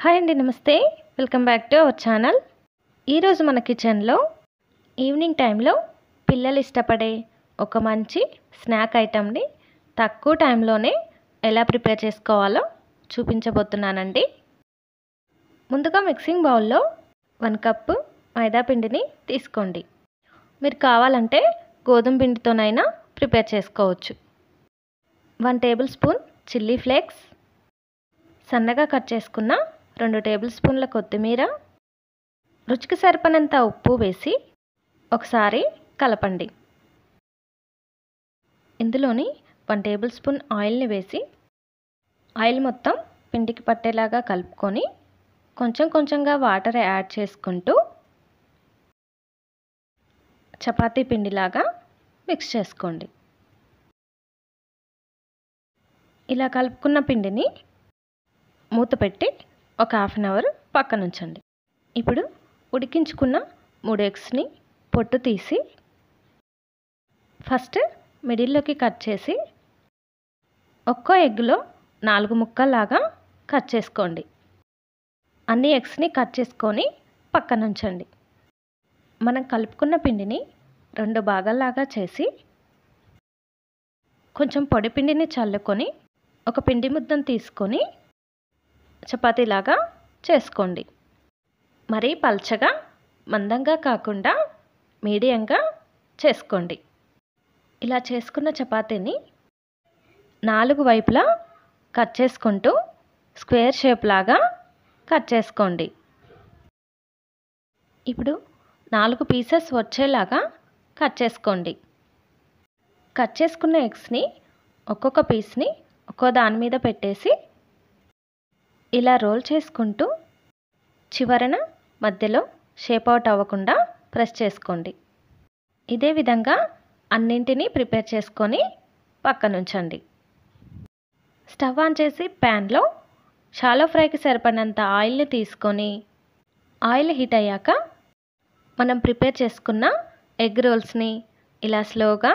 Hi అండి, నమస్తే. Welcome back to our channel. ఈరోజు మన కిచెన్లో ఈవినింగ్ టైంలో పిల్లలు ఇష్టపడే ఒక మంచి స్నాక్ ఐటమ్ని తక్కువ టైంలోనే ఎలా ప్రిపేర్ చేసుకోవాలో చూపించబోతున్నానండి. ముందుగా మిక్సింగ్ బౌల్లో 1 కప్పు మైదా పిండిని తీసుకోండి. మీరు కావాలంటే గోధుమ పిండితోనైనా ప్రిపేర్ చేసుకోవచ్చు. 1 టేబుల్ స్పూన్ చిల్లీ ఫ్లేక్స్, సన్నగా కట్ చేసుకున్న 2 టేబుల్ స్పూన్ల కొత్తిమీర, రుచికి సరిపడినంత ఉప్పు వేసి ఒకసారి కలపండి. ఇందులోని 1 టేబుల్ స్పూన్ ఆయిల్ని వేసి ఆయిల్ మొత్తం పిండికి పట్టేలాగా కలుపుకొని కొంచెం కొంచెంగా వాటర్ యాడ్ చేసుకుంటూ చపాతీ పిండిలాగా మిక్స్ చేసుకోండి. ఇలా కలుపుకున్న పిండిని మూత పెట్టి ఒక హాఫ్ అన్ అవర్ పక్కన ఉంచండి. ఇప్పుడు ఉడికించుకున్న 3 ఎగ్స్ని పొట్టు తీసి ఫస్ట్ మిడిల్లోకి కట్ చేసి ఒక్కో ఎగ్లో 4 ముక్కల్లాగా కట్ చేసుకోండి. అన్ని ఎగ్స్ని కట్ చేసుకొని పక్కన ఉంచండి. మనం కలుపుకున్న పిండిని 2 భాగాల్లాగా చేసి కొంచెం పొడి పిండిని చల్లుకొని ఒక పిండి ముద్దను తీసుకొని చపాతీలాగా చేసుకోండి. మరీ పల్చగా మందంగా కాకుండా మీడియంగా చేసుకోండి. ఇలా చేసుకున్న చపాతీని 4 వైపులా కట్ చేసుకుంటూ స్క్వేర్ షేప్ లాగా కట్ చేసుకోండి. ఇప్పుడు 4 పీసెస్ వచ్చేలాగా కట్ చేసుకోండి. కట్ చేసుకున్న ఎగ్స్ని ఒక్కొక్క పీస్ని ఒక్కో దాని మీద పెట్టేసి ఇలా రోల్ చేసుకుంటూ చివరన మధ్యలో షేప్ అవుట్ అవ్వకుండా ప్రెస్ చేసుకోండి. ఇదే విధంగా అన్నింటినీ ప్రిపేర్ చేసుకొని పక్కన ఉంచండి. స్టవ్ ఆన్ చేసి ప్యాన్లో షాలో ఫ్రైకి సరిపడినంత ఆయిల్ని తీసుకొని ఆయిల్ హీట్ అయ్యాక మనం ప్రిపేర్ చేసుకున్న ఎగ్ రోల్స్ని ఇలా స్లోగా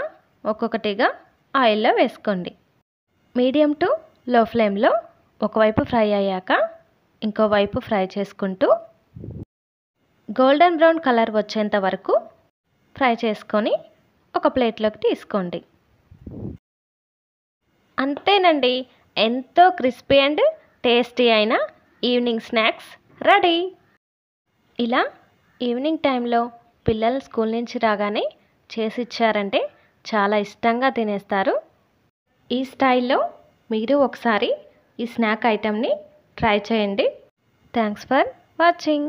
ఒక్కొక్కటిగా ఆయిల్లో వేసుకోండి. మీడియం టు లో ఫ్లేమ్లో ఒకవైపు ఫ్రై అయ్యాక ఇంకో వైపు ఫ్రై చేసుకుంటూ గోల్డెన్ బ్రౌన్ కలర్ వచ్చేంత వరకు ఫ్రై చేసుకొని ఒక ప్లేట్లోకి తీసుకోండి. అంతేనండి, ఎంతో క్రిస్పీ అండ్ టేస్టీ అయిన ఈవినింగ్ స్నాక్స్ రెడీ. ఇలా ఈవినింగ్ టైంలో పిల్లలు స్కూల్ నుంచి రాగానే చేసి ఇచ్చారంటే చాలా ఇష్టంగా తినేస్తారు. ఈ స్టైల్లో మీరు ఒకసారి ఈ స్నాక్ ఐటెంని ట్రై చేయండి. Thanks for watching.